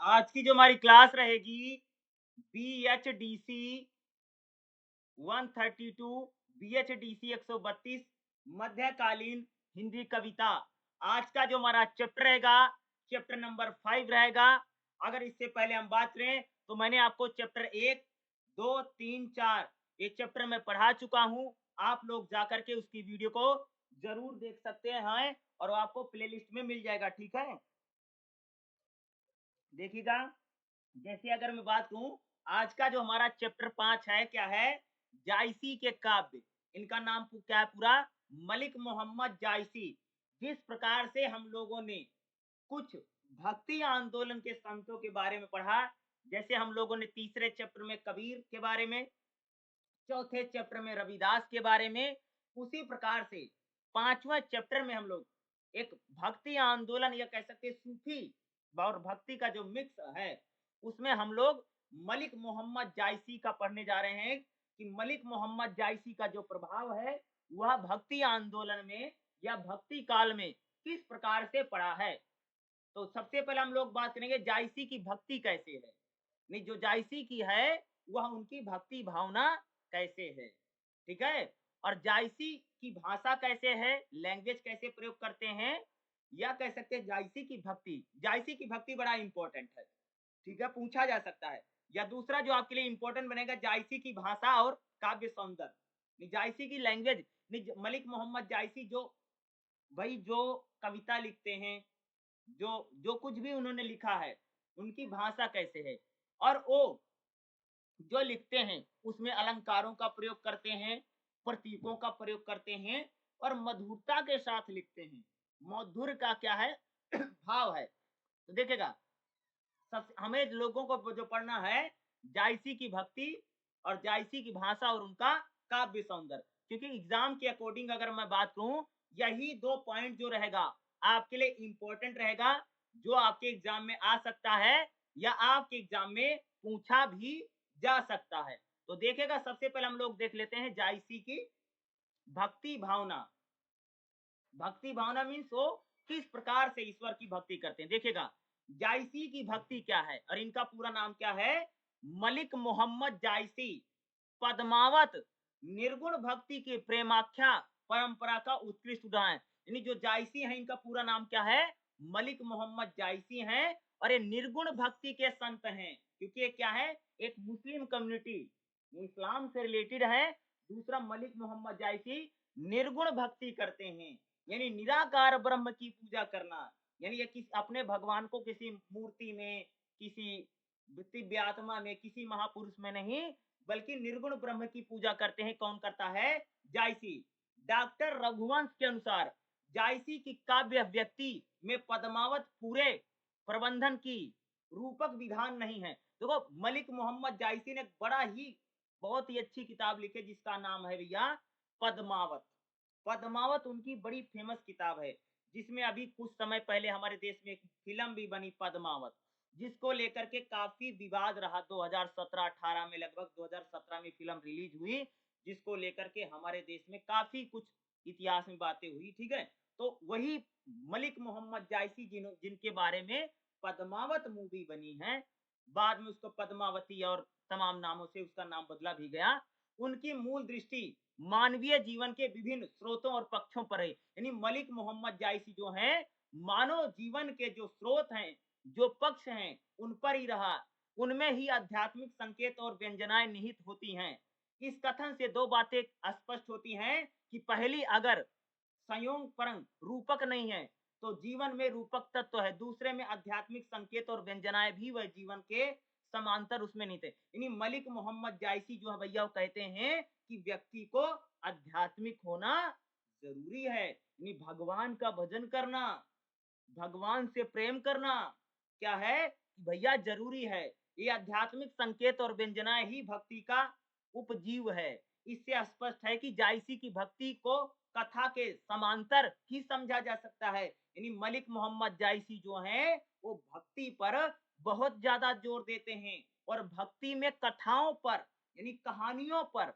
आज की जो हमारी क्लास रहेगी BHDC 132 BHDC 132 मध्यकालीन हिंदी कविता। आज का जो हमारा चैप्टर रहेगा चैप्टर नंबर 5 रहेगा। अगर इससे पहले हम बात करें तो मैंने आपको चैप्टर 1, 2, 3, 4 ये चैप्टर में पढ़ा चुका हूं। आप लोग जाकर के उसकी वीडियो को जरूर देख सकते हैं और वो आपको प्लेलिस्ट में मिल जाएगा। ठीक है, देखिएगा। जैसे अगर मैं बात करूं, आज का जो हमारा चैप्टर 5 है, क्या है? जायसी के काव्य। इनका नाम क्या है पूरा? मलिक मोहम्मद जायसी। जिस प्रकार से हम लोगों ने कुछ भक्ति आंदोलन के संतों के बारे में पढ़ा, जैसे हम लोगों ने तीसरे चैप्टर में कबीर के बारे में, चौथे चैप्टर में रविदास के बारे में, उसी प्रकार से पांचवा चैप्टर में हम लोग एक भक्ति आंदोलन या कह सकते सूफी और भक्ति का जो मिक्स है, उसमें हम लोग मलिक मोहम्मद जायसी का पढ़ने जा रहे हैं कि मलिक मोहम्मद जायसी का जो प्रभाव है वह भक्ति आंदोलन में या भक्ति काल में किस प्रकार से पड़ा है। तो सबसे पहले हम लोग बात करेंगे जायसी की भक्ति कैसे है। नहीं, जो जायसी की है वह उनकी भक्ति भावना कैसे है, ठीक है। और जायसी की भाषा कैसे है, लैंग्वेज कैसे प्रयोग करते हैं, या कह सकते हैं जायसी की भक्ति बड़ा इंपॉर्टेंट है, ठीक है, पूछा जा सकता है। या दूसरा जो आपके लिए इंपॉर्टेंट बनेगा, जायसी की भाषा और काव्य सौंदर्य। जायसी की लैंग्वेज, मलिक मोहम्मद जायसी जो भाई जो कविता लिखते हैं, जो जो कुछ भी उन्होंने लिखा है, उनकी भाषा कैसे है, और वो जो लिखते हैं उसमें अलंकारों का प्रयोग करते हैं, प्रतीकों का प्रयोग करते हैं और मधुरता के साथ लिखते हैं। मधुर का क्या है भाव है। तो देखेगा, सब हमें लोगों को जो पढ़ना है जायसी की भक्ति और जायसी की भाषा और उनका काव्य सौंदर्य, क्योंकि एग्जाम के अकॉर्डिंग अगर मैं बात करूं, यही दो पॉइंट जो रहेगा आपके लिए इंपॉर्टेंट रहेगा, जो आपके एग्जाम में आ सकता है या आपके एग्जाम में पूछा भी जा सकता है। तो देखेगा, सबसे पहले हम लोग देख लेते हैं जायसी की भक्ति भावना। भक्ति भावना मीन्स वो किस प्रकार से ईश्वर की भक्ति करते हैं। देखिएगा, जायसी की भक्ति क्या है और इनका पूरा नाम क्या है? मलिक मोहम्मद जायसी पद्मावत निर्गुण भक्ति के प्रेमाख्या परंपरा का उत्कृष्ट उदाहरण। यानी जो जायसी है इनका पूरा नाम क्या है? मलिक मोहम्मद जायसी हैं और ये निर्गुण भक्ति के संत हैं, क्योंकि ये क्या है, एक मुस्लिम कम्युनिटी, इस्लाम से रिलेटेड है। दूसरा, मलिक मोहम्मद जायसी निर्गुण भक्ति करते हैं, यानी निराकार ब्रह्म की पूजा करना। यानी ये किस अपने भगवान को किसी मूर्ति में, किसी दिव्य आत्मा में, किसी महापुरुष में नहीं, बल्कि निर्गुण ब्रह्म की पूजा करते हैं। कौन करता है? जायसी। डॉक्टर रघुवंश के अनुसार जायसी की काव्य व्यक्ति में पद्मावत पूरे प्रबंधन की रूपक विधान नहीं है। देखो, मलिक मोहम्मद जायसी ने बड़ा ही बहुत ही अच्छी किताब लिखी जिसका नाम है भैया पद्मावत। पद्मावत उनकी बड़ी फेमस किताब है, जिसमें अभी कुछ समय पहले हमारे देश में एक फिल्म भी बनी पद्मावत, जिसको लेकर के काफी विवाद रहा। 2017-18 में, लगभग 2017 में फिल्म रिलीज हुई, जिसको लेकर के हमारे देश में काफी कुछ इतिहास में बातें हुई, ठीक है। तो वही मलिक मोहम्मद जायसी जिनके बारे में पद्मावत मूवी बनी है, बाद में उसको पद्मावती और तमाम नामों से उसका नाम बदला भी गया। उनकी मूल दृष्टि मानवीय जीवन के विभिन्न स्रोतों और पक्षों पर है। यानी मलिक मोहम्मद जायसी जो है, मानव जीवन के जो स्रोत हैं, जो पक्ष हैं, उन पर ही रहा, उनमें ही आध्यात्मिक संकेत और व्यंजनाएं निहित होती हैं। इस कथन से दो बातें स्पष्ट होती हैं कि पहली, अगर संयोग परंग रूपक नहीं है तो जीवन में रूपक तत्व है। दूसरे में आध्यात्मिक संकेत और व्यंजनाएं भी वह जीवन के समांतर उसमें नहीं थे। यानी मलिक मोहम्मद जायसी जो है भैया, वो कहते हैं कि व्यक्ति को आध्यात्मिक होना जरूरी है, यानी भगवान का भजन करना, भगवान से प्रेम करना क्या है कि भैया जरूरी है। ये आध्यात्मिक संकेत और व्यंजनाएं ही भक्ति का उपजीव है। इससे स्पष्ट है कि जायसी की भक्ति को कथा के समांतर ही समझा जा सकता है। यानी मलिक मोहम्मद जायसी जो हैं, वो भक्ति पर बहुत ज्यादा जोर देते हैं और भक्ति में कथाओं पर, यानी कहानियों पर,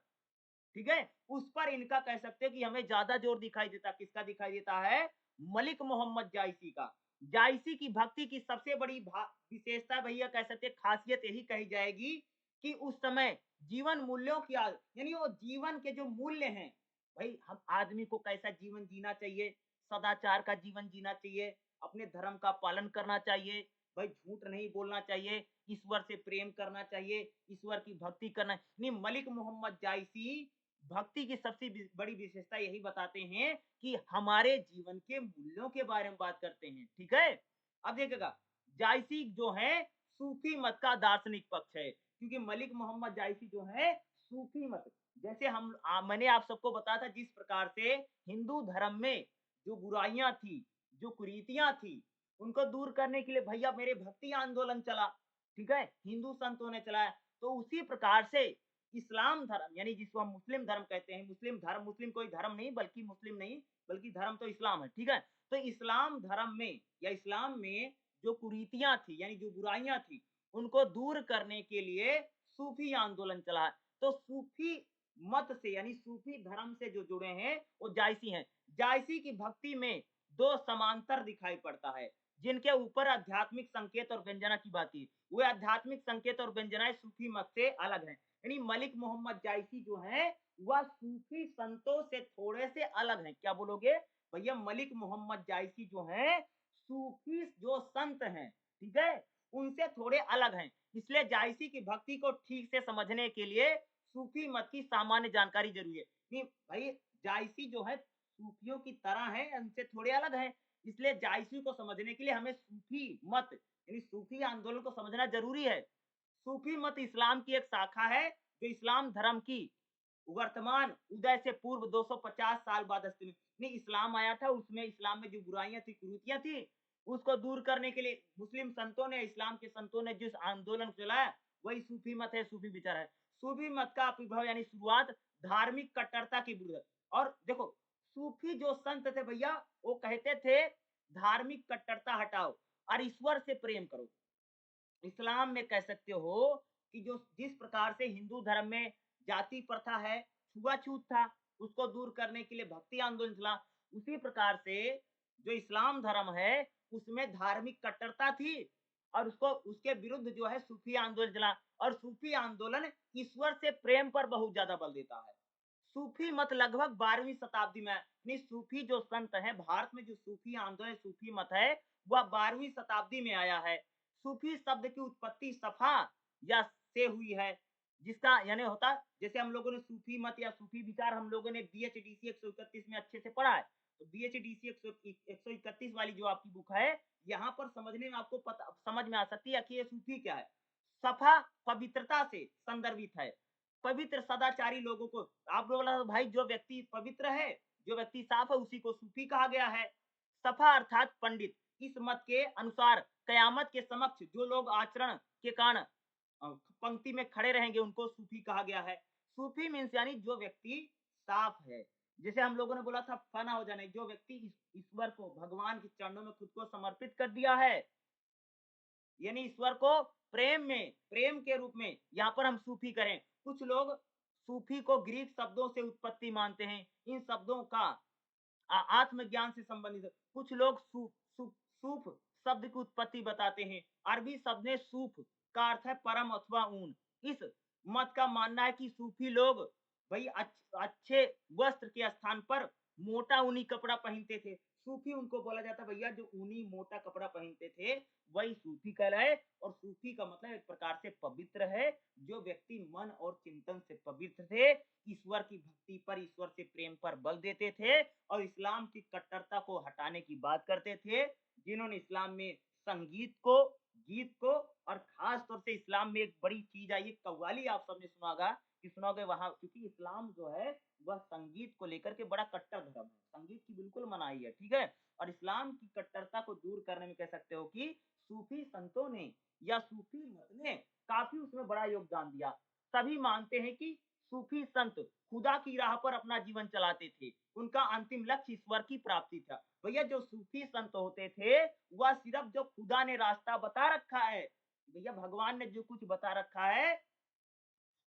ठीक है, उस पर इनका कह सकते हैं कि हमें ज्यादा जोर दिखाई देता। किसका दिखाई देता है? मलिक मोहम्मद जायसी का। जायसी की भक्ति की सबसे बड़ी विशेषता भैया कह सकते हैं, खासियत यही कही जाएगी कि उस समय जीवन मूल्यों की यानी वो जीवन के जो मूल्य हैं, भाई हम आदमी को कैसा जीवन जीना चाहिए, सदाचार का जीवन जीना चाहिए, अपने धर्म का पालन करना चाहिए, भाई झूठ नहीं बोलना चाहिए, ईश्वर से प्रेम करना चाहिए, ईश्वर की भक्ति करना। नहीं, मलिक मोहम्मद जायसी भक्ति की सबसे बड़ी विशेषता यही बताते हैं कि हमारे जीवन के मूल्यों के बारे में बात करते हैं, ठीक है। अब देखिएगा, जायसी जो है सूफी मत का दार्शनिक पक्ष है, क्योंकि मलिक मोहम्मद जायसी जो है सूफी मत, जैसे मैंने आप सबको बताया था जिस प्रकार से हिंदू धर्म में जो बुराइयां थी, जो कुरीतियां थी, उनको दूर करने के लिए भैया मेरे भक्ति आंदोलन चला, ठीक है, हिंदू संतों ने चलाया। तो उसी प्रकार से इस्लाम धर्म, यानी जिसको हम मुस्लिम धर्म कहते हैं, मुस्लिम धर्म, मुस्लिम कोई धर्म नहीं बल्कि मुस्लिम नहीं बल्कि धर्म तो इस्लाम है, ठीक है। तो इस्लाम धर्म में या इस्लाम में जो कुरीतियां थी, यानी जो बुराइयां थी, उनको दूर करने के लिए सूफी आंदोलन चला। तो सूफी मत से यानी सूफी धर्म से जो जुड़े हैं वो जायसी हैं। जायसी की भक्ति में दो समांतर दिखाई पड़ता है, जिनके ऊपर आध्यात्मिक संकेत और व्यंजना की बात की। वे आध्यात्मिक संकेत और व्यंजनाएं सूफी मत से अलग हैं। यानी मलिक मोहम्मद जायसी जो है वह सूफी संतों से थोड़े से अलग हैं। क्या बोलोगे भैया, मलिक मोहम्मद जायसी जो है सूफी जो संत हैं, ठीक है, उनसे थोड़े अलग हैं। इसलिए जायसी की भक्ति को ठीक से समझने के लिए सूफी मत की सामान्य जानकारी जरूरी है। नहीं भाई, जायसी जो है सूफियों की तरह है, उनसे थोड़े अलग है। इसलिए जायसी को समझने के लिए हमें सूफी मत यानी सूफी आंदोलन को समझना जरूरी है। सूफी मत इस्लाम की एक शाखा है, जो इस्लाम धर्म की वर्तमान उदय से पूर्व 250 साल बाद अस्तित्व में इस्लाम आया था। उसमें इस्लाम में जो बुराइयां थी, कुरीतियां थी, उसको दूर करने के लिए मुस्लिम संतों ने, इस्लाम के संतों ने जिस आंदोलन चलाया वही सूफी मत है, सूफी विचार है। सूफी मत का आविर्भाव यानी शुरुआत धार्मिक कट्टरता की विरुद्ध। और देखो, सूफी जो संत थे भैया, वो कहते थे धार्मिक कट्टरता हटाओ और ईश्वर से प्रेम करो। इस्लाम में कह सकते हो कि जो जिस प्रकार से हिंदू धर्म में जाति प्रथा है, छुआछूत था, उसको दूर करने के लिए भक्ति आंदोलन चला, उसी प्रकार से जो इस्लाम धर्म है उसमें धार्मिक कट्टरता थी और उसको उसके विरुद्ध जो है सूफी आंदोलन चला। और सूफी आंदोलन ईश्वर से प्रेम पर बहुत ज्यादा बल देता है। सूफी मत लगभग 12वीं शताब्दी में, यानी सूफी जो संत है, भारत में जो सूफी आंदोलन सूफी मत है वह 12वीं शताब्दी में आया है। सूफी शब्द की उत्पत्ति सफा या से हुई है, जिसका यानी होता, जैसे हम लोगों ने सूफी मत या सूफी विचार हम लोगों ने BHDC 131 में अच्छे से पढ़ा है। तो BHDC 131 वाली जो आपकी बुक है, यहाँ पर समझने में आपको पता समझ में आ सकती है कि ये सूफी क्या है। सफा पवित्रता से संदर्भित है, पवित्र सदाचारी लोगों को। आप बोला भाई, जो व्यक्ति पवित्र है, जो व्यक्ति साफ है, उसी को सूफी कहा गया है। सफा अर्थात पंडित। इस मत के अनुसार कयामत के समक्ष जो लोग आचरण के कारण पंक्ति में खड़े रहेंगे उनको सूफी कहा गया है। सूफी मीन्स यानी जो व्यक्ति साफ है, जैसे हम लोगों ने बोला था फना हो जाने, जो व्यक्ति ईश्वर को, भगवान के चरणों में खुद को समर्पित कर दिया है, यानी ईश्वर को प्रेम में, प्रेम के रूप में यहाँ पर हम सूफी करें। कुछ लोग सूफी को ग्रीक शब्दों से उत्पत्ति मानते हैं, इन शब्दों का आत्मज्ञान से संबंधित। कुछ लोग सूफ शब्द की उत्पत्ति बताते हैं। अरबी शब्द में सूफ का अर्थ है परम अथवा ऊन। इस मत का मानना है कि सूफी लोग भाई अच्छे वस्त्र के स्थान पर मोटा ऊनी कपड़ा पहनते थे। सूफी उनको बोला जाता भैया जो ऊनी मोटा कपड़ा पहनते थे, वही सूफी कहलाए। और सूफी का मतलब एक प्रकार से पवित्र है, जो व्यक्ति मन और चिंतन से पवित्र थे, ईश्वर की भक्ति पर, ईश्वर से प्रेम पर बल देते थे और इस्लाम की कट्टरता को हटाने की बात करते थे, जिन्होंने इस्लाम में संगीत को, गीत को, और खास तौर से इस्लाम में एक बड़ी चीज आई है कव्वाली, आप सबने सुना होगा कि सुनोगे वहां, क्योंकि इस्लाम जो है वह संगीत को लेकर के बड़ा कट्टर धर्म है, संगीत की बिल्कुल मनाही है, ठीक है। और इस्लाम की कट्टरता को दूर करने में कह सकते हो कि सूफी संतों ने या सूफी मत ने काफी उसमें बड़ा योगदान दिया। सभी मानते हैं कि सूफी संत खुदा की राह पर अपना जीवन चलाते थे, उनका अंतिम लक्ष्य ईश्वर की प्राप्ति था। भैया जो सूफी संत होते थे वह सिर्फ जो खुदा ने रास्ता बता रखा है, भैया भगवान ने जो कुछ बता रखा है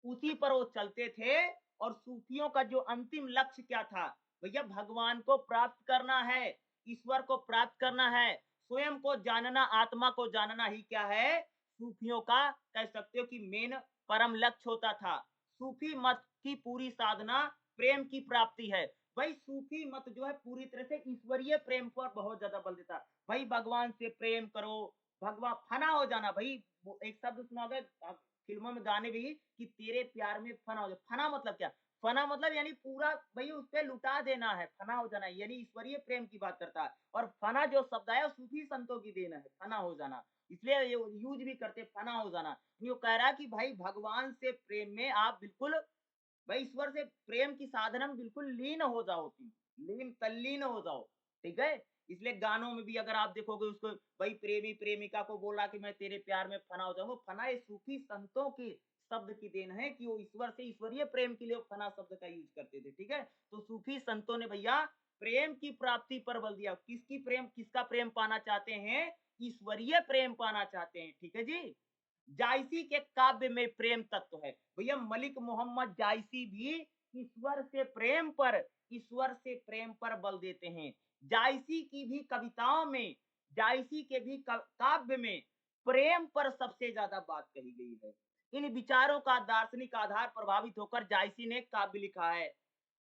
उसी पर वो चलते थे। और सूफियों का जो अंतिम लक्ष्य क्या था भैया, भगवान को प्राप्त करना है, ईश्वर को प्राप्त करना है। स्वयं को जानना, आत्मा को जानना ही क्या है, सूफियों का कह सकते हो कि मेन परम लक्ष्य होता था। सूफी मत की पूरी साधना प्रेम की प्राप्ति है। भाई सूफी मत जो है पूरी तरह से ईश्वरीय प्रेम पर बहुत ज्यादा बल देता है। भाई भगवान से प्रेम करो, भगवान फना हो जाना। भाई एक शब्द सुना होगा फिल्मों में गाने भी कि तेरे प्यार में फना हो जाए। फना मतलब क्या? फना मतलब यानी पूरा भाई उस पर लुटा देना है, फना हो जाना है, यानी ईश्वरीय प्रेम की बात करता है। और फना जो शब्द है सूफी संतों की देना है, फना हो जाना, इसलिए यूज भी करते फना हो जाना। वो कह रहा है कि भाई भगवान से प्रेम में आप बिल्कुल भाई ईश्वर से प्रेम की साधना में बिल्कुल लीन हो जाओ, लीन तल्लीन हो जाओ। ठीक है, इसलिए गानों में भी अगर आप देखोगे उसको, भाई प्रेमी प्रेमिका को बोला कि मैं तेरे प्यार में फना हो जाऊंगा, फना ये सूफी संतों की शब्द की देन है कि वो ईश्वर से ईश्वरीय प्रेम के लिए फना शब्द का यूज करते थे। ठीक है, तो सूफी संतों ने भैया प्रेम की प्राप्ति पर बल दिया। किसकी प्रेम, किसका प्रेम पाना चाहते हैं? ईश्वरीय प्रेम पाना चाहते हैं। ठीक है जी। जायसी के काव्य में प्रेम तत्व है। भैया मलिक मोहम्मद जायसी भी ईश्वर से प्रेम पर बल देते हैं। जायसी की भी कविताओं में, जायसी के भी काव्य में प्रेम पर सबसे ज्यादा बात कही गई है। इन विचारों का दार्शनिक आधार प्रभावित होकर जायसी ने काव्य लिखा है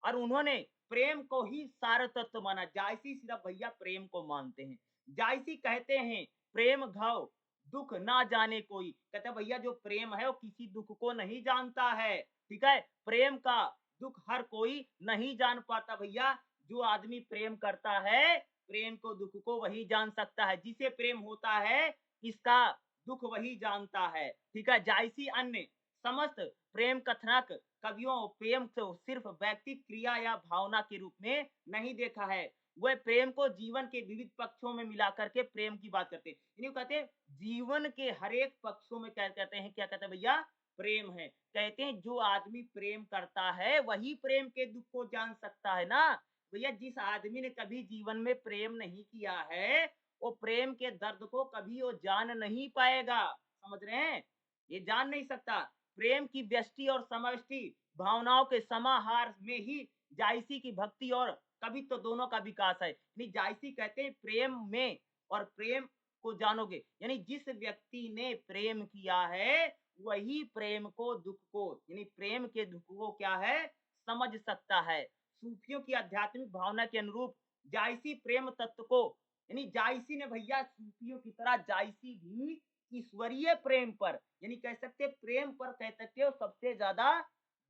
और उन्होंने प्रेम को ही सार तत्व माना। जायसी सिर्फ भैया प्रेम को मानते हैं। जायसी कहते हैं प्रेम घाव दुख ना जाने कोई। कहते भैया जो प्रेम है वो किसी दुख को नहीं जानता है। ठीक है, प्रेम का दुख हर कोई नहीं जान पाता भैया। जो आदमी प्रेम करता है, प्रेम को दुख को वही जान सकता है। जिसे प्रेम होता है इसका दुख वही जानता है। ठीक है, जायसी अन्य समस्त प्रेम कथनक कवियों प्रेम को सिर्फ व्यक्ति क्रिया या भावना के रूप में नहीं देखा है। वह प्रेम को जीवन के विविध पक्षों में मिला करके प्रेम की बात करते हैं। कहते हैं जीवन के हर एक पक्षों में क्या कहते हैं, क्या कहते हैं भैया, प्रेम है। कहते हैं जो आदमी प्रेम करता है वही प्रेम के दुख को जान सकता है ना। भैया जिस आदमी ने कभी जीवन में प्रेम नहीं किया है वो प्रेम के दर्द को कभी वो जान नहीं पाएगा। समझ रहे हैं, ये जान नहीं सकता। प्रेम की व्यष्टि और समष्टि भावनाओं के समाहार में ही जायसी की भक्ति और कवित्व दोनों का विकास है। यानी जायसी कहते हैं प्रेम में और प्रेम को जानोगे, यानी जिस व्यक्ति ने प्रेम किया है वही प्रेम को दुख को, यानी प्रेम के दुख को क्या है, समझ सकता है। सूफियों की आध्यात्मिक भावना के अनुरूप जायसी प्रेम तत्व को, यानी जायसी ने भैया सूफियों की तरह जायसी भी ईश्वरीय प्रेम पर, यानी कह सकते प्रेम पर कह सकते हो सबसे ज्यादा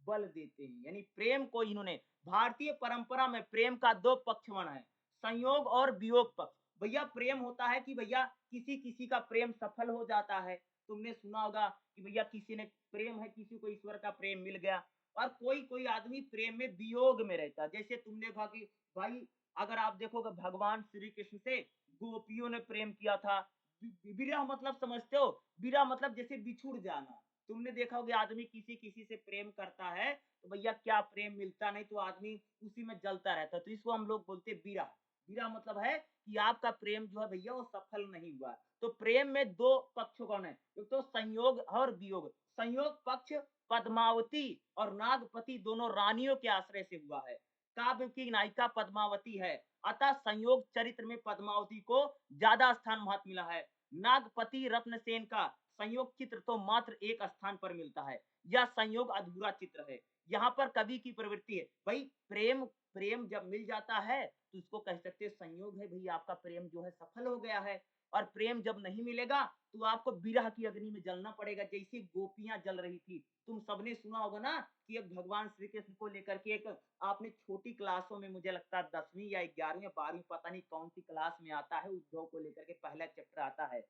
बल देते हैं। यानी प्रेम को इन्होंने, भारतीय परंपरा में प्रेम का दो पक्ष माना है, संयोग और वियोग पक्ष। भैया प्रेम होता है कि भैया किसी किसी का प्रेम सफल हो जाता है। तुमने सुना होगा कि भैया किसी ने प्रेम है, किसी को ईश्वर का प्रेम मिल गया। और कोई कोई आदमी प्रेम में वियोग में रहता है। जैसे तुमने कहा कि भाई अगर आप देखोगे भगवान श्री कृष्ण से गोपियों ने प्रेम किया था। विरह मतलब समझते हो, विरह मतलब जैसे बिछुड़ जाना। तुमने देखा होगा आदमी किसी किसी से प्रेम करता है तो भैया क्या प्रेम मिलता नहीं तो आदमी उसी में जलता रहता है, तो इसको हम लोग बोलते विरह। विरह मतलब है कि आपका प्रेम जो है भैया वो सफल नहीं हुआ। तो प्रेम में दो पक्ष कौन है, एक तो संयोग और वियोग। संयोग पक्ष पद्मावती और नागपति दोनों रानियों के आश्रय से हुआ है। काव्य की नायिका पद्मावती है, अतः संयोग चरित्र में पद्मावती को ज्यादा स्थान महत्व मिला है। नागपति रत्नसेन का संयोग चित्र तो मात्र एक स्थान पर मिलता है। यह संयोग अधूरा चित्र है। यहाँ पर कवि की प्रवृत्ति है भाई, प्रेम प्रेम जब मिल जाता है तो उसको कह सकते संयोग है, भाई आपका प्रेम जो है सफल हो गया है। और प्रेम जब नहीं मिलेगा तो आपको विरह की अग्नि में जलना पड़ेगा, जैसे गोपियां जल रही थी। तुम सबने सुना होगा ना कि एक भगवान श्री कृष्ण को लेकर के एक, आपने छोटी क्लासों में, मुझे लगता है 10वीं या 11वीं या 12वीं पता नहीं कौन सी क्लास में आता है, उद्धव को लेकर के पहला चैप्टर आता है।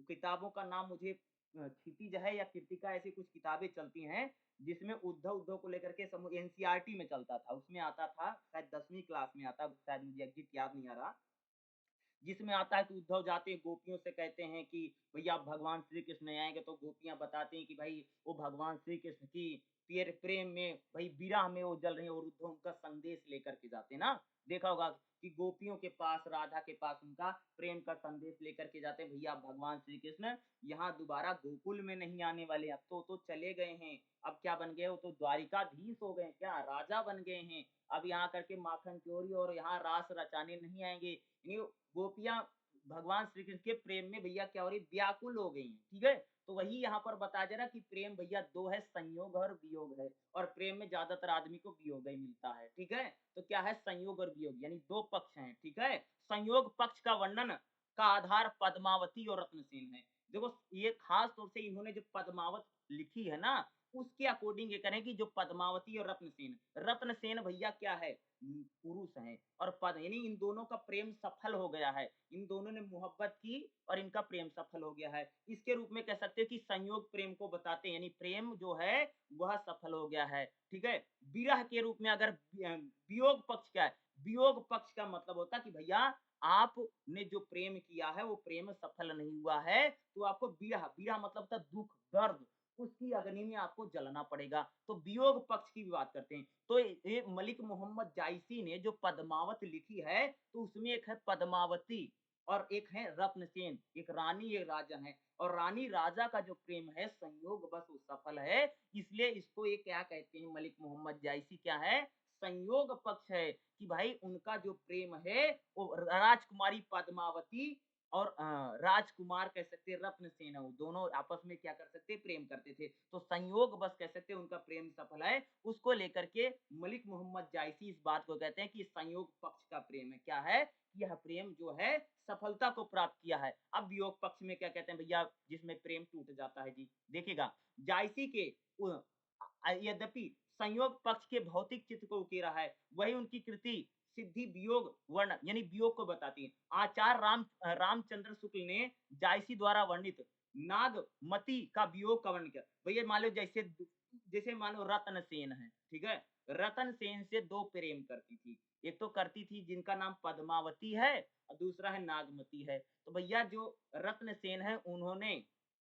किताबों का नाम मुझे क्षितिज है या कृतिका, ऐसी कुछ किताबें चलती हैं जिसमें उद्धव उद्धव को लेकर के एनसीईआरटी में चलता था, उसमें आता था, शायद 10वीं क्लास में आता, शायद मुझे एग्जिट याद नहीं आ रहा। जिसमें आता है कि उद्धव जाते हैं गोपियों से कहते हैं कि भैया भगवान श्री कृष्ण आएंगे, तो गोपियां बताती हैं कि भाई वो भगवान श्री कृष्ण की प्रेम में भाई विरह में वो जल रहे हैं, और उद्धव उनका संदेश लेकर के जाते हैं ना। देखा होगा कि गोपियों के पास, राधा के पास उनका प्रेम का संदेश लेकर के जाते हैं, भैया भगवान श्री कृष्ण यहाँ दोबारा गोकुल में नहीं आने वाले, अब तो चले गए हैं। अब क्या बन गए, वो तो द्वारिकाधीश हो गए, क्या राजा बन गए हैं। अब यहाँ करके माखन चोरी और यहाँ रास रचाने नहीं आएंगे। गोपियां भगवान श्री कृष्ण के प्रेम में भैया क्या हो रही, व्याकुल हो गई हैं, ठीक है। तो वही यहाँ पर बताया जा रहा कि प्रेम भैया दो है, संयोग और वियोग है, और प्रेम में ज्यादातर आदमी को वियोग ही मिलता है, ठीक है। तो क्या है, संयोग और वियोग यानी दो पक्ष हैं, ठीक है। संयोग पक्ष का वर्णन का आधार पद्मावती और रत्नसेन है। देखो ये खास तौर से इन्होंने जो पद्मावत लिखी है ना, उसके अकॉर्डिंग ये करें कि जो पद्मावती और रत्नसेन, रत्नसेन भैया क्या है, पुरुष हैं, और पद यानी इन दोनों का प्रेम सफल हो गया है, इन दोनों ने मोहब्बत की और इनका प्रेम सफल हो गया है। इसके रूप में कह सकते हो कि संयोग प्रेम को बताते हैं, यानी प्रेम जो है वह सफल हो गया है, ठीक है। विरह के रूप में अगर वियोग पक्ष क्या है, वियोग पक्ष का मतलब होता है कि भैया आपने जो प्रेम किया है वो प्रेम सफल नहीं हुआ है, तो आपको विरह, विरह मतलब होता है दुख, दर्द, उसकी अग्नि में आपको जलना पड़ेगा। तो वियोग पक्ष की भी बात करते हैं। तो ये मलिक मोहम्मद जायसी ने जो पद्मावत लिखी है, तो उसमें एक है पद्मावती और एक है रत्नसेन, एक रानी एक राजा है, और रानी राजा का जो प्रेम है संयोग बस वो सफल है, इसलिए इसको ये क्या कहते हैं मलिक मोहम्मद जायसी, क्या है, संयोग पक्ष है, कि भाई उनका जो प्रेम है वो राजकुमारी पद्मावती और राजकुमार कह सकते हैं रत्नसेन, वो दोनों आपस में क्या कर सकते हैं, प्रेम करते थे। तो संयोग बस कह सकते हैं उनका प्रेम सफल है, उसको लेकर के मलिक मोहम्मद जायसी इस बात को कहते हैं कि संयोग पक्ष का प्रेम है, क्या है, यह प्रेम जो है सफलता को प्राप्त किया है। अब वियोग पक्ष में क्या कहते हैं भैया, जिसमें प्रेम टूट जाता है जी, देखिएगा जायसी के यद्यपि संयोग पक्ष के भौतिक चित्र को उकेरा है, वही उनकी कृति सिद्धि वियोग वर्ण यानी वियोग को बताती है। आचार्य रामचंद्र शुक्ल ने जायसी द्वारा वर्णित नागमती का वियोग का वर्णन किया। भैया मान लो जैसे मान लो रतन सेन है, ठीक है, रतन सेन से दो प्रेम करती थी, एक तो करती थी जिनका नाम पद्मावती है और दूसरा है नागमती है। तो भैया जो रत्न सेन है उन्होंने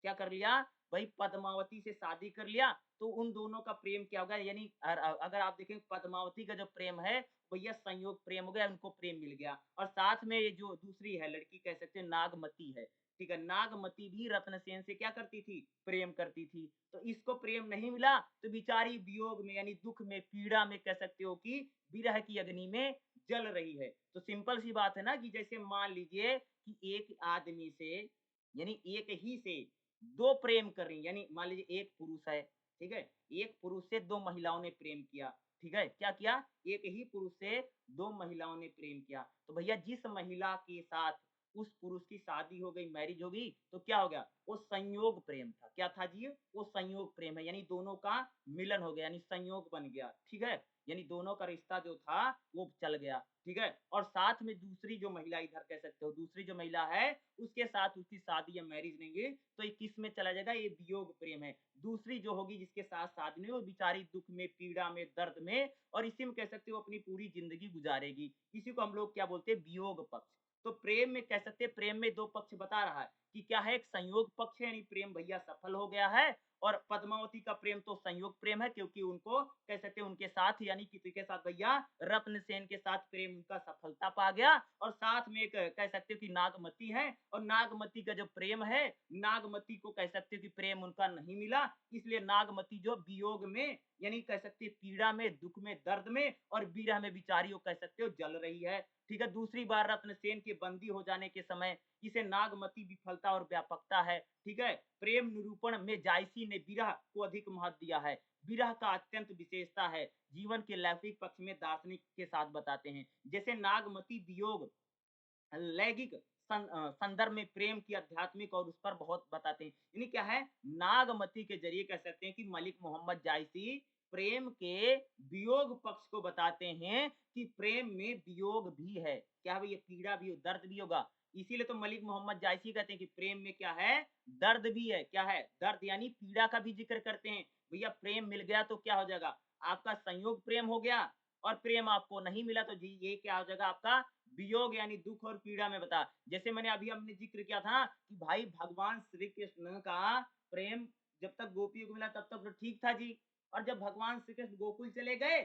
क्या कर लिया, भाई पद्मावती से शादी कर लिया, तो उन दोनों का प्रेम क्या होगा, यानी अगर आप देखें पद्मावती का जो प्रेम है भैया संयोग प्रेम हो गया, उनको प्रेम मिल गया, और साथ में ये जो दूसरी है लड़की कह सकते हैं नागमती है, ठीक है, नागमती भी रत्नसेन से क्या करती थी, प्रेम करती थी। तो इसको प्रेम नहीं मिला, तो बिचारी वियोग में यानी दुख में पीड़ा में कह सकते हो कि विरह की अग्नि में जल रही है। तो सिंपल सी बात है ना कि जैसे मान लीजिए कि एक आदमी से यानी एक ही से दो प्रेम कर रही, यानी मान लीजिए एक पुरुष है, ठीक है, एक पुरुष से दो महिलाओं ने प्रेम किया, ठीक है, क्या किया, एक ही पुरुष से दो महिलाओं ने प्रेम किया, तो भैया जिस महिला के साथ उस पुरुष की शादी हो गई, मैरिज हो गई, तो क्या हो गया, वो संयोग प्रेम था, क्या था जी, वो संयोग प्रेम है, यानी दोनों का मिलन हो गया, यानी संयोग बन गया, ठीक है, यानी दोनों का रिश्ता जो था वो चल गया, ठीक है। और साथ में दूसरी जो महिला, इधर कह सकते हो दूसरी जो महिला है उसके साथ उसकी शादी या मैरिज नहीं हुई, तो ये किस में चला जाएगा, ये वियोग प्रेम है। दूसरी जो होगी जिसके साथ शादी नहीं, वो बेचारी दुख में पीड़ा में दर्द में, और इसी में कह सकते हो अपनी पूरी जिंदगी गुजारेगी, इसी को हम लोग क्या बोलते हैं, वियोग पक्ष। तो प्रेम में कह सकते हैं, प्रेम में दो पक्ष बता रहा है कि क्या है, एक संयोग पक्ष है यानी प्रेम भैया सफल हो गया है, और पद्मावती का प्रेम तो संयोग प्रेम है, क्योंकि उनको कह सकते हैं उनके साथ यानी किसी के साथ भैया रत्नसेन के साथ प्रेम उनका सफलता पा गया, और साथ में एक कह सकते हो कि नागमती है, और नागमती का जो प्रेम है, नागमती को कह सकते हो कि प्रेम उनका नहीं मिला, इसलिए नागमती जो वियोग में यानी कह सकते पीड़ा में दुख में दर्द में और विरह में बिचारी को कह सकते हो जल रही है, ठीक है। दूसरी बार रत्नसेन के बंदी हो जाने के समय इसे नागमती विफलता और व्यापकता है, ठीक है। प्रेम निरूपण में जायसी ने विरह को अधिक महत्व दिया है, विरह का अत्यंत विशेषता है, जीवन के लौकिक पक्ष में दार्शनिक के साथ बताते हैं, जैसे नागमती वियोग लैंगिक संदर्भ में प्रेम की आध्यात्मिक और उस पर बहुत बताते हैं, यानी क्या है, नागमती के जरिए कह सकते हैं कि मलिक मोहम्मद जायसी प्रेम के वियोग पक्ष को बताते हैं कि प्रेम में वियोग भी है, क्या भाई, ये पीड़ा भी हो दर्द भी होगा, इसीलिए तो मलिक मोहम्मद जायसी कहते हैं कि प्रेम में क्या है, दर्द भी है, क्या है, दर्द यानी पीड़ा का भी जिक्र करते हैं। भैया प्रेम मिल गया तो क्या हो जाएगा, आपका संयोग प्रेम हो गया, और प्रेम आपको नहीं मिला तो जी ये क्या हो जाएगा, आपका वियोग यानी दुख और पीड़ा में बता। जैसे मैंने अभी हमने जिक्र किया था कि भाई भगवान श्री कृष्ण का प्रेम जब तक गोपियों को मिला तब तक तो ठीक था जी, और जब भगवान श्री कृष्ण गोकुल चले गए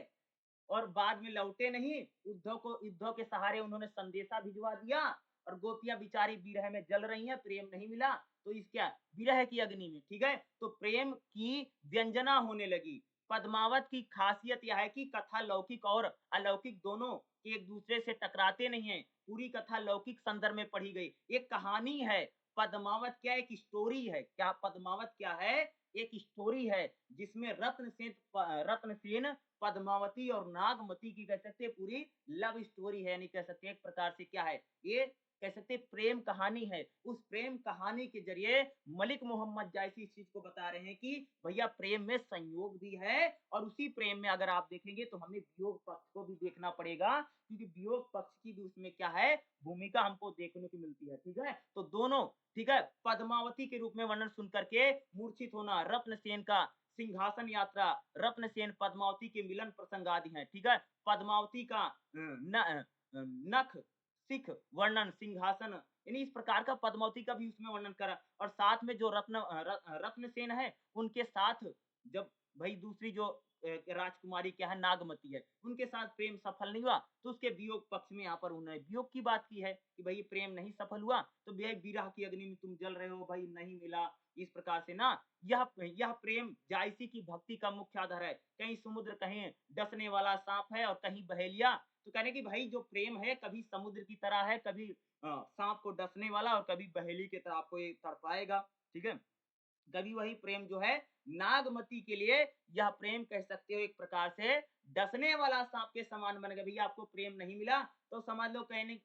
और बाद में लौटे नहीं, उद्धव के सहारे उन्होंने संदेशा भिजवा दिया, और गोपियां बिचारी विरह में जल रही हैं, प्रेम नहीं मिला, तो इस क्या विरह की अग्नि में, ठीक है, तो प्रेम की व्यंजना होने लगी। पद्मावत की खासियत यह है कि कथा लौकिक और अलौकिक दोनों कि एक दूसरे से टकराते नहीं हैं। पूरी कथा लौकिक संदर्भ में पढ़ी गई। एक कहानी है, पद्मावत क्या एक स्टोरी है। क्या पद्मावत क्या है? एक स्टोरी है जिसमें रत्नसेन, पद्मावती और नागमती की कह सकते हैं पूरी लव स्टोरी है, यानी कह सकते हैं एक प्रकार से क्या है ये, कह सकते हैं प्रेम कहानी है। उस प्रेम कहानी के जरिए मलिक मोहम्मद जायसी इस चीज को बता रहे हैं कि भैया प्रेम में संयोग भी है, और उसी प्रेम में अगर आप देखेंगे तो हमें वियोग पक्ष को भी देखना पड़ेगा, क्योंकि वियोग पक्ष की भी उसमें क्या है भूमिका हमको देखने को मिलती है। ठीक है, तो दोनों, ठीक है, पद्मावती के रूप में वर्णन सुन करके मूर्छित होना, रत्नसेन का सिंहासन यात्रा, रत्नसेन पद्मावती के मिलन प्रसंग आदि हैं। ठीक है, पद्मावती का नख सिख वर्णन, सिंहासन, यानी इस प्रकार का पद्मावती का भी उसमें वर्णन करा। और साथ में जो रत्नसेन है उनके साथ जब भाई दूसरी जो राजकुमारी क्या है नागमती है, उनके साथ प्रेम सफल नहीं हुआ, तो उसके वियोग पक्ष में यहाँ पर उन्होंने वियोग की बात की है कि भाई प्रेम नहीं सफल हुआ तो विरह की अग्नि में तुम जल रहे हो, भाई नहीं मिला। इस प्रकार से ना यह प्रेम जायसी की भक्ति का मुख्य आधार है। कहीं समुद्र, कहीं डसने वाला सांप है और कहीं बहेलिया। तो कहने की भाई जो प्रेम है कभी समुद्र की तरह है, कभी सांप को डसने वाला, और कभी बहेली की तरह आपको ये तड़पाएगा। ठीक है, कभी वही प्रेम जो है नागमती के लिए यह प्रेम कह सकते हो एक प्रकार से डसने वाला सांप के समान बन गया। भैया आपको प्रेम नहीं मिला तो समझ लो कहने,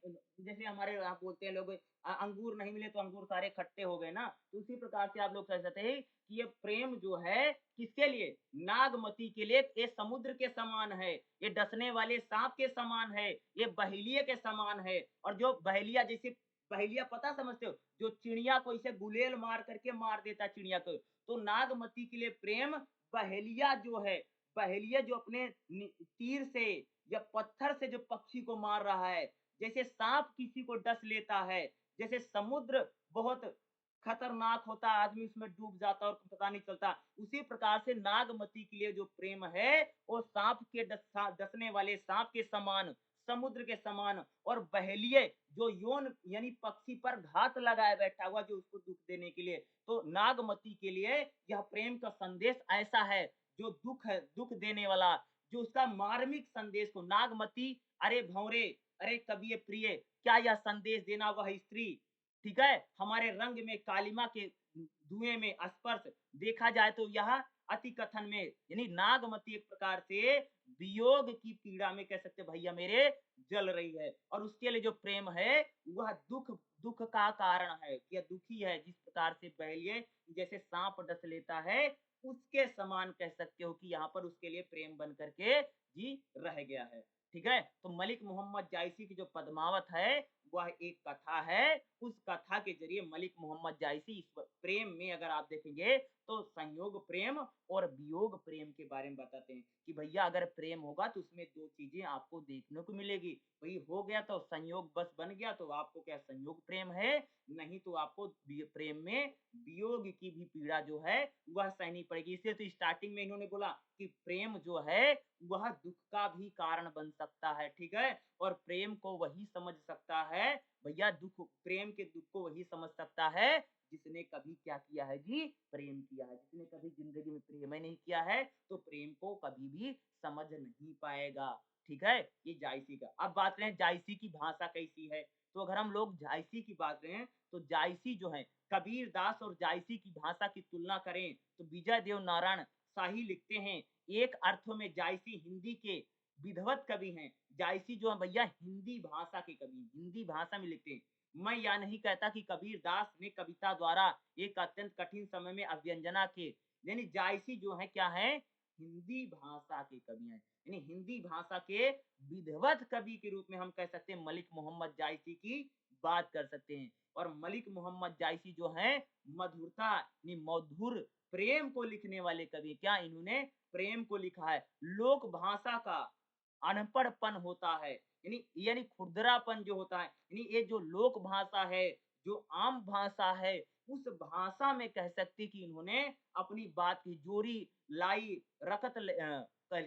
जैसे हमारे आप बोलते हैं लोग अंगूर नहीं मिले तो अंगूर सारे खट्टे हो गए ना, तो उसी प्रकार से आप लोग कह सकते हैं कि ये प्रेम जो है किसके लिए, नागमती के लिए, ये समुद्र के समान है, ये डसने वाले सांप के समान है, ये बहेलिये के समान है। और जो बहेलिया, जैसे पहेलिया पता समझते हो, जो चिड़िया को इसे गुलेल मार करके मार देता चिड़िया को, तो नागमती के लिए प्रेम पहेलिया जो है, पहेलिया जो अपने तीर से या पत्थर से जो पक्षी को मार रहा है, जैसे सांप किसी को डस लेता है, जैसे समुद्र बहुत खतरनाक होता है, आदमी उसमें डूब जाता और पता नहीं चलता, उसी प्रकार से नागमती के लिए जो प्रेम है वो सांप के डसने वाले सांप के समान, समुद्र के समान, और बहेलिये जो योन यानी पक्षी पर घात लगाए बैठा हुआ जो उसको दुख देने के लिए, तो नागमती के लिए यह प्रेम का संदेश ऐसा है जो दुख है, दुख देने वाला, जो उसका मार्मिक संदेश को नागमती, अरे भौरे, अरे कवि प्रिय, क्या यह संदेश देना वह स्त्री, ठीक है, हमारे रंग में कालिमा के धुएं में स्पर्श, देखा जाए तो यह अति कथन में, यानी नागमती एक प्रकार से वियोग की पीड़ा में कह सकते भैया मेरे जल रही है, और उसके लिए जो प्रेम है वह दुख, दुख का कारण है, यह दुखी है। जिस प्रकार से बहेलिये जैसे सांप डस लेता है, उसके समान कह सकते हो कि यहाँ पर उसके लिए प्रेम बन करके जी रह गया है। ठीक है, तो मलिक मोहम्मद जायसी की जो पद्मावत है वह एक कथा है। उस कथा के जरिए मलिक मोहम्मद जायसी इस प्रेम में अगर आप देखेंगे तो संयोग प्रेम और वियोग प्रेम के बारे में बताते हैं कि भैया अगर प्रेम होगा तो उसमें दो चीजें आपको देखने को मिलेगी। भाई हो गया तो संयोग बस बन गया तो आपको क्या संयोग प्रेम है, नहीं तो आपको प्रेम में वियोग की भी पीड़ा जो है वह सहनी पड़ेगी। इसलिए तो स्टार्टिंग में इन्होंने बोला कि प्रेम जो है वह दुख का भी कारण बन सकता है। ठीक है, और प्रेम को वही समझ सकता है भैया, दुख प्रेम के दुख को वही समझ सकता है जिसने कभी क्या किया है जी, प्रेम किया है। जिसने कभी जिंदगी में प्रेम ही नहीं किया है तो प्रेम को कभी भी समझ नहीं पाएगा। ठीक है, ये जायसी का। अब बात करें जायसी की भाषा कैसी है, तो अगर हम लोग जायसी की बात करें तो जायसी जो है, कबीर दास और जायसी की भाषा की तुलना करें तो विजय देव नारायण शाही लिखते हैं, एक अर्थों में जायसी हिंदी के विधवत कवि हैं। जायसी जो है भैया हिंदी भाषा के कवि, हिंदी भाषा में लिखते हैं। मैं यह नहीं कहता कि कबीर दास ने कविता द्वारा एक अत्यंत कठिन समय में अव्यंजना के, यानी जायसी जो है क्या है, हिंदी भाषा के कवि हैं, यानी हिंदी भाषा के विधवत कवि के रूप में हम कह सकते हैं मलिक मोहम्मद जायसी की बात कर सकते हैं। और मलिक मोहम्मद जायसी जो है मधुरता, यानी मधुर प्रेम को लिखने वाले कवि, क्या इन्होंने प्रेम को लिखा है। लोक भाषा का अनपढ़पन होता है, यानी यानी खुरदरापन जो होता है, यानी ये जो लोक भाषा है, जो आम भाषा है, उस भाषा में कह सकते कि इन्होंने अपनी बात की जोरी लाई, रकत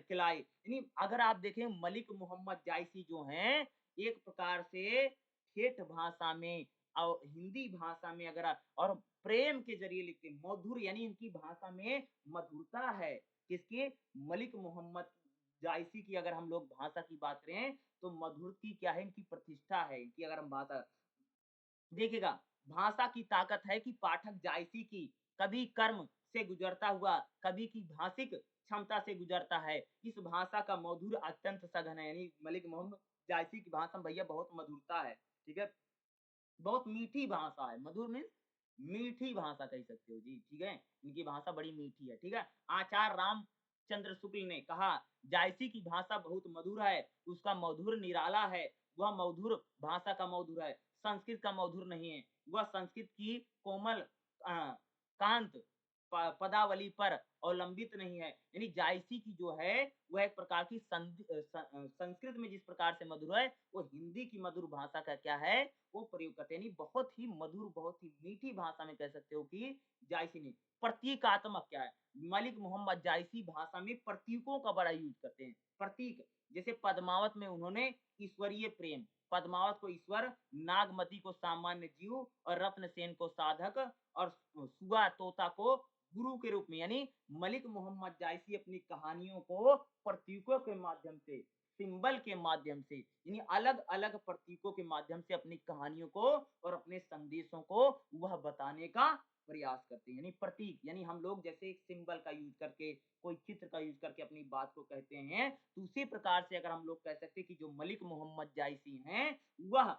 खिलाई। यानी अगर आप देखें मलिक मोहम्मद जायसी जो हैं एक प्रकार से ठेठ भाषा में और हिंदी भाषा में अगर और प्रेम के जरिए लिखते हैं, मधुर, यानी इनकी भाषा में मधुरता है। किसकी, मलिक मोहम्मद जायसी की अगर हम लोग भाषा की बात करें तो मधुर की क्या है, इनकी प्रतिष्ठा है, इनकी अगर हम भाषा देखिएगा, भाषा की ताकत है कि पाठक जायसी की कभी कर्म से गुजरता हुआ, कभी की भाषिक क्षमता से गुजरता है। इस भाषा का मधुर अत्यंत सघन है, यानी मलिक मोहम्मद जायसी की भाषा में भैया बहुत मधुरता है, ठीक है? बहुत मीठी भाषा है, मधुर मीन्स मीठी भाषा कह सकते हो जी, ठीक है? इनकी भाषा बड़ी मीठी है, ठीक है? आचार्य रामचंद्र शुक्ल ने कहा, जायसी की भाषा बहुत मधुर है, उसका मधुर निराला है, वह मधुर भाषा का मधुर है, संस्कृत का मधुर नहीं है। वह संस्कृत की कोमल कांत पदावली पर अवलंबित नहीं है। यानी जायसी की जो है वह एक प्रकार की संस्कृत में जिस प्रकार से मधुर है, वो हिंदी की मधुर भाषा का क्या है, वो प्रयोग करते हैं। यानी बहुत ही मधुर, बहुत ही मीठी भाषा में कह सकते हो कि जायसी ने प्रतीकात्मक क्या है, मलिक मोहम्मद जायसी भाषा में प्रतीकों का बड़ा यूज करते हैं। प्रतीक जैसे पद्मावत में उन्होंने ईश्वरीय प्रेम, पद्मावत को ईश्वर, नागमती को सामान्य जीव और रत्नसेन को साधक और सुगा तोता को गुरु के रूप में, यानी मलिक मोहम्मद जायसी अपनी कहानियों को प्रतीकों के माध्यम से, सिंबल के माध्यम से, यानी अलग अलग प्रतीकों के माध्यम से अपनी कहानियों को और अपने संदेशों को वह बताने का प्रयास करते हैं। यानी प्रतीक, यानी हम लोग जैसे एक सिंबल का यूज करके, कोई चित्र का यूज करके अपनी बात को कहते हैं, तो उसी प्रकार से अगर हम लोग कह सकते हैं कि जो मलिक मोहम्मद जायसी हैं, वह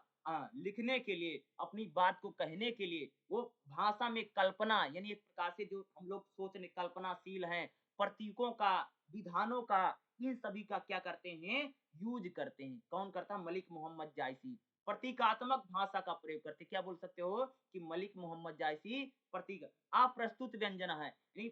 लिखने के लिए, अपनी बात को कहने के लिए, वो भाषा में कल्पना, यानी एक प्रकार से जो हम लोग सोचने कल्पनाशील हैं, प्रतीकों का, विधानों का, इन सभी का क्या करते हैं, यूज करते हैं। कौन करता है? मलिक मोहम्मद जायसी प्रतीकात्मक भाषा का प्रयोग करते। क्या बोल सकते हो कि मलिक मोहम्मद जायसी प्रतीक अप्रस्तुत व्यंजना है, यानी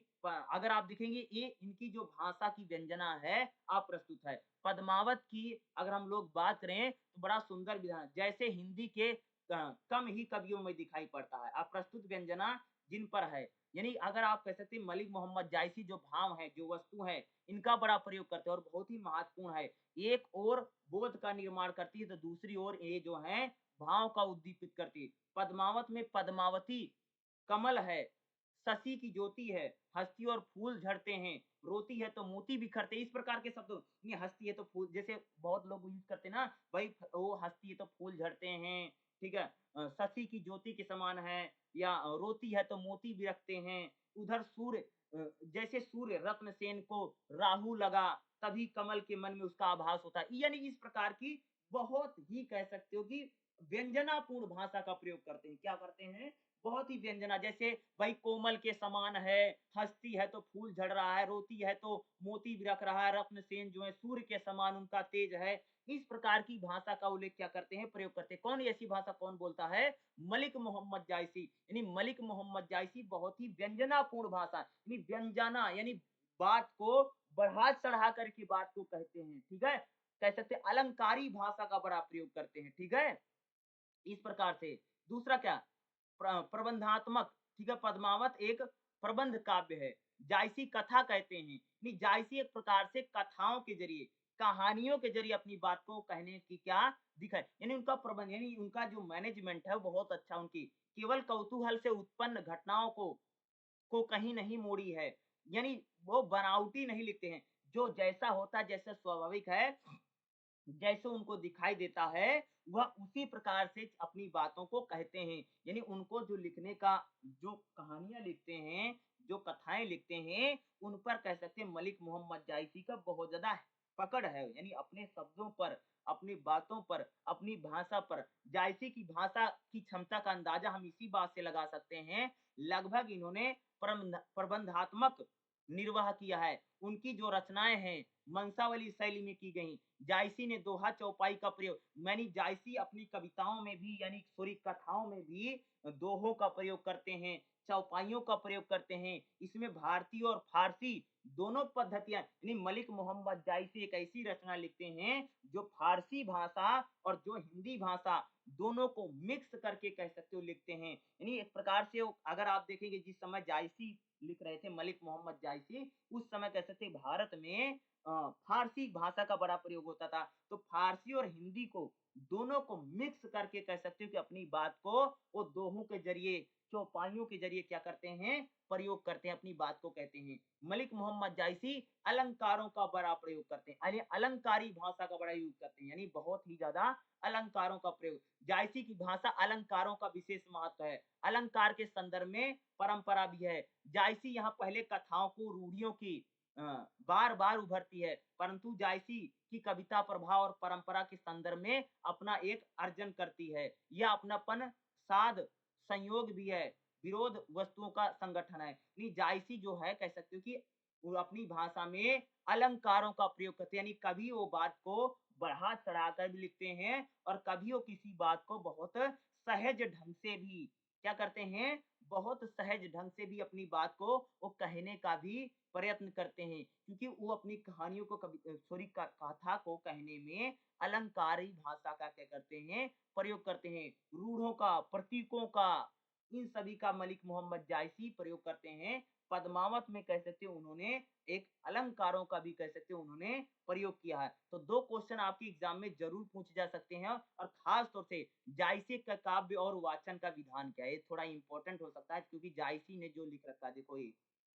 अगर आप देखेंगे ये इनकी जो भाषा की व्यंजना है अप्रस्तुत है। पद्मावत की अगर हम लोग बात करें तो बड़ा सुंदर विधान, जैसे हिंदी के कम ही कवियों में दिखाई पड़ता है। अप्रस्तुत व्यंजना जिन पर है, यानी अगर आप कह सकते हैं मलिक मोहम्मद जायसी जो भाव है, जो वस्तु है, इनका बड़ा प्रयोग करते हैं और बहुत ही महत्वपूर्ण है। एक और बोध का निर्माण करती है तो दूसरी ओर ये जो है भाव का उद्दीपित करती है। पद्मावत में पद्मावती कमल है, शशि की ज्योति है, हंसती और फूल झड़ते हैं, रोती है तो मोती बिखरते हैं, इस प्रकार के शब्द। नहीं, हंसती है तो फूल, जैसे बहुत लोग यूज करते हैं ना भाई, वो हंसती है तो फूल झड़ते हैं, ठीक है? शशि की ज्योति के समान है, या रोती है तो मोती बिखरते हैं। उधर सूर्य, जैसे सूर्य रत्नसेन को राहु लगा, तभी कमल के मन में उसका आभास होता है। यानी इस प्रकार की बहुत ही कह सकते हो कि व्यंजनापूर्ण भाषा का प्रयोग करते हैं। क्या करते हैं? बहुत ही व्यंजना, जैसे भाई कोमल के समान है, हंसती है तो फूल झड़ रहा है, रोती है तो मोती बिखर रहा है, रत्नसेन जो है सूर्य के समान उनका तेज है। इस प्रकार की भाषा का उल्लेख क्या करते हैं? प्रयोग करते हैं। कौन ऐसी भाषा कौन बोलता है? मलिक मोहम्मद जायसी। यानी मलिक मोहम्मद जायसी बहुत ही व्यंजनापूर्ण भाषा, यानी व्यंजना, यानी बात को बढ़ा चढ़ा करके बात को कहते हैं, ठीक है? कह सकते हैं अलंकारी भाषा का बड़ा प्रयोग करते हैं, ठीक है? इस प्रकार से दूसरा क्या, प्रबंधात्मक, ठीक है? पद्मावत एक प्रबंध काव्य है, जायसी कथा कहते हैं। नहीं, जायसी एक प्रकार से कथाओं के जरिए, कहानियों के जरिए अपनी बात को कहने की क्या दिखा, यानी उनका प्रबंध, यानी उनका जो मैनेजमेंट है वो बहुत अच्छा, उनकी केवल कौतूहल से उत्पन्न घटनाओं को कहीं नहीं मोड़ी है, यानी वो बनावटी नहीं लिखते हैं, जो जैसा होता है, जैसा स्वाभाविक है, जैसे उनको दिखाई देता है, वह उसी प्रकार से अपनी बातों को कहते हैं। यानी उनको जो लिखने का, जो कहानियाँ लिखते हैं, जो कथाएँ लिखते हैं, उन पर कह सकते हैं मलिक मोहम्मद जायसी का बहुत ज़्यादा पकड़ है। यानी अपने शब्दों पर, अपनी बातों पर, अपनी भाषा पर, जायसी की भाषा की क्षमता का अंदाज़ा हम इसी बात से लगा सकते हैं, लगभग इन्होंने प्रबंधात्मक निर्वाह किया है। उनकी जो रचनाएँ हैं, वंशावली शैली में की गई। जायसी ने दोहा चौपाई का प्रयोग, यानी जायसी अपनी कविताओं में भी, यानी सॉरी कथाओं में भी दोहों का प्रयोग करते हैं, चौपाइयों का प्रयोग करते हैं। इसमें भारतीय और फारसी दोनों पद्धतियां, यानी मलिक मोहम्मद जायसी एक ऐसी रचना लिखते हैं जो फारसी भाषा और जो हिंदी भाषा दोनों को मिक्स करके कह सकते हो लिखते हैं। यानी एक प्रकार से अगर आप देखेंगे जिस समय जायसी लिख रहे थे, मलिक मोहम्मद जायसी, उस समय कह सकते भारत में फारसी भाषा का बड़ा प्रयोग होता था। तो फारसी और हिंदी को दोनों को मिक्स करके कह सकते हो कि अपनी बात को वो दोहों के जरिए चौपाइयों के जरिए क्या करते हैं, प्रयोग करते हैं, अपनी बात को कहते हैं। मलिक मोहम्मद जायसी अलंकारों का बड़ा प्रयोग करते हैं, यानी अलंकारी भाषा का बड़ा यूज करते हैं, यानी बहुत ही ज्यादा अलंकारों का प्रयोग। जायसी की भाषा अलंकारों का विशेष महत्व है। अलंकार के संदर्भ में परंपरा भी है। जायसी यहाँ पहले कथाओं को रूढ़ियों की बार बार उभरती है, परंतु जायसी की कविता प्रभाव और परंपरा के संदर्भ में अपना एक अर्जन करती है। यह अपनापन साध संयोग भी है, विरोध वस्तुओं का संगठन है। जायसी जो है कह सकते हो कि वो अपनी भाषा में अलंकारों का प्रयोग करते हैं, यानी कभी वो बात को बढ़ा चढ़ाकर भी लिखते हैं और कभी वो किसी बात को बहुत सहज ढंग से भी क्या करते हैं, बहुत सहज ढंग से भी अपनी बात को वो कहने का भी प्रयत्न करते हैं, क्योंकि वो अपनी कहानियों को कभी सॉरी कथा को कहने में अलंकारी भाषा का क्या करते हैं, प्रयोग करते हैं। रूढ़ों का, प्रतीकों का, इन सभी का मलिक मोहम्मद जायसी प्रयोग करते हैं। पद्मावत में कह सकते हो उन्होंने एक अलंकारों का भी कह सकते हो उन्होंने प्रयोग किया है। तो 2 क्वेश्चन आपके एग्जाम में जरूर पूछे जा सकते हैं, और खास तौर से जायसी का काव्य और वाचन का विधान क्या है, ये थोड़ा इंपॉर्टेंट हो सकता है, क्योंकि जायसी ने जो लिख रखा है देखो ये,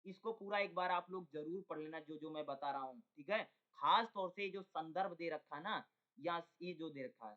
इसको पूरा एक बार आप लोग जरूर पढ़ लेना, जो मैं बता रहा हूँ, ठीक है। खास तौर से जो संदर्भ दे रखा है ना, या ये जो दे रखा है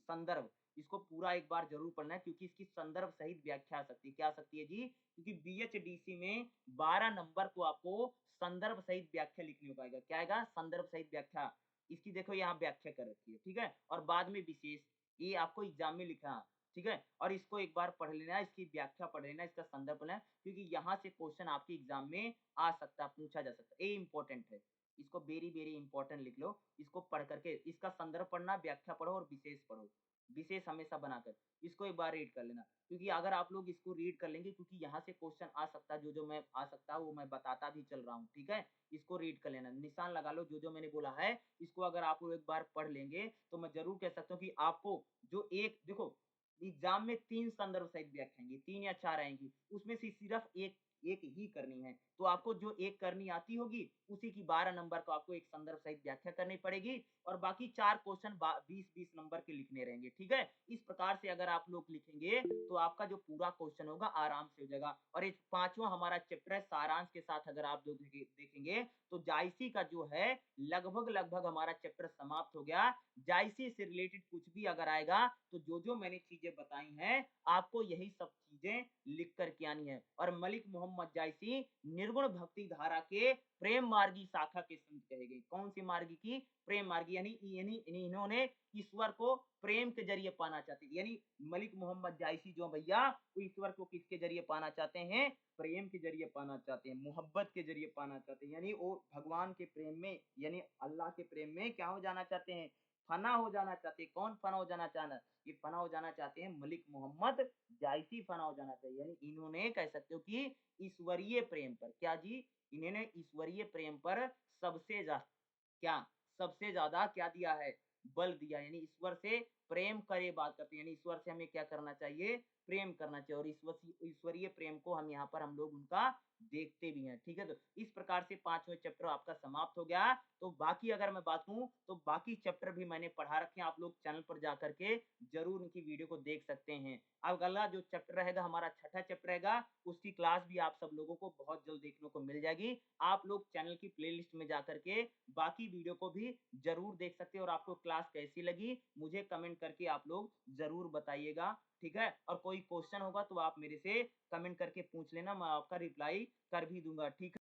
संदर्भ, इसको पूरा एक बार जरूर पढ़ना है, क्योंकि इसकी संदर्भ सहित व्याख्या आ सकती है। क्या आ सकती है जी? क्योंकि बीएचडीसी में 12 नंबर को आपको संदर्भ सहित व्याख्या लिखने को आएगा। क्या आएगा? संदर्भ सहित व्याख्या। इसकी देखो यहाँ व्याख्या कर रखी है, ठीक है, और बाद में विशेष, ये आपको एग्जाम में लिखना, ठीक है, और इसको एक बार पढ़ लेना, इसकी व्याख्या पढ़ लेना, इसका संदर्भ पढ़ना, क्योंकि यहाँ से क्वेश्चन आपके एग्जाम में आ सकता है, पूछा जा सकता है, ये इंपॉर्टेंट है। इसको वेरी वेरी इंपॉर्टेंट लिख लो, इसको पढ़ करके इसका संदर्भ पढ़ना, व्याख्या पढ़ो और विशेष पढ़ो, विशेष हमेशा बनाकर इसको एक बार रीड कर लेना, क्योंकि अगर आप लोग इसको रीड कर लेंगे, क्योंकि यहाँ से क्वेश्चन आ सकता है, जो मैं आ सकता है वो मैं बताता भी चल रहा हूँ, ठीक है। इसको रीड कर लेना, निशान लगा लो, जो मैंने बोला है, इसको अगर आप लोग एक बार पढ़ लेंगे तो मैं जरूर कह सकता हूँ कि आपको जो एक देखो, एग्जाम में 3 संदर्भ सहित व्याख्या आएंगी, 3 या 4 आएंगी, उसमें से सिर्फ एक एक ही करनी है। तो आपको जो एक करनी आती होगी, उसी की 12 नंबर को आपको एक संदर्भ सहित व्याख्या करनी पड़ेगी, और बाकी 4 क्वेश्चन 20-20 नंबर के लिखने रहेंगे, ठीक है। इस प्रकार से अगर आप लोग लिखेंगे तो आपका जो पूरा क्वेश्चन होगा आराम से हो जाएगा। और एक 5वां हमारा चैप्टर है सारांश के साथ, अगर आप लोग देखेंगे तो जायसी का जो है लगभग लगभग हमारा चैप्टर समाप्त हो गया। जायसी से रिलेटेड कुछ भी अगर आएगा तो जो मैंने चीजें बताई हैं, आपको यही सब चीजें लिख करके आनी है। और मलिक मोहम्मद जायसी निर्गुण भक्ति धारा के प्रेम मार्गी शाखा के संत कहे गए। कौन सी मार्गी की? प्रेम मार्गी, यानी इन्होंने ईश्वर को प्रेम के जरिए पाना चाहते हैं। यानी मलिक मोहम्मद जायसी जो भैया, वो ईश्वर को किसके जरिए पाना चाहते हैं? प्रेम के जरिए पाना चाहते हैं, मोहब्बत के जरिए पाना चाहते हैं, यानी वो भगवान के प्रेम में, यानी अल्लाह के प्रेम में क्या हो जाना चाहते हैं? फना हो जाना चाहते हैं। कौन फना हो जाना चाहना? ये फना हो जाना चाहते हैं मलिक मोहम्मद जायसी, फना हो जाना चाहिए। यानी इन्होंने कह सकते हो कि ईश्वरीय प्रेम पर, क्या जी? इन्होंने ईश्वरीय प्रेम पर सबसे ज्यादा क्या, सबसे ज्यादा क्या दिया है? बल दिया। यानी ईश्वर से प्रेम करे बात करते हैं, यानी ईश्वर से हमें क्या करना चाहिए? प्रेम करना चाहिए। और ईश्वरीय प्रेम को हम यहाँ पर हम लोग उनका देखते भी हैं, ठीक है। तो इस प्रकार से 5वां चैप्टर आपका समाप्त हो गया। तो बाकी अगर मैं बात करूं तो बाकी चैप्टर भी मैंने पढ़ा रखे हैं, आप लोग चैनल पर जा करके जरूर उनकी वीडियो को देख सकते हैं। अब अगला जो चैप्टर रहेगा हमारा 6ठा चैप्टर रहेगा, उसकी क्लास भी आप सब लोगों को बहुत जल्द देखने को मिल जाएगी। आप लोग चैनल की प्लेलिस्ट में जा करके बाकी वीडियो को भी जरूर देख सकते हैं। और आपको क्लास कैसी लगी मुझे कमेंट करके आप लोग जरूर बताइएगा, ठीक है। और कोई क्वेश्चन होगा तो आप मेरे से कमेंट करके पूछ लेना, मैं आपका रिप्लाई कर भी दूंगा, ठीक है।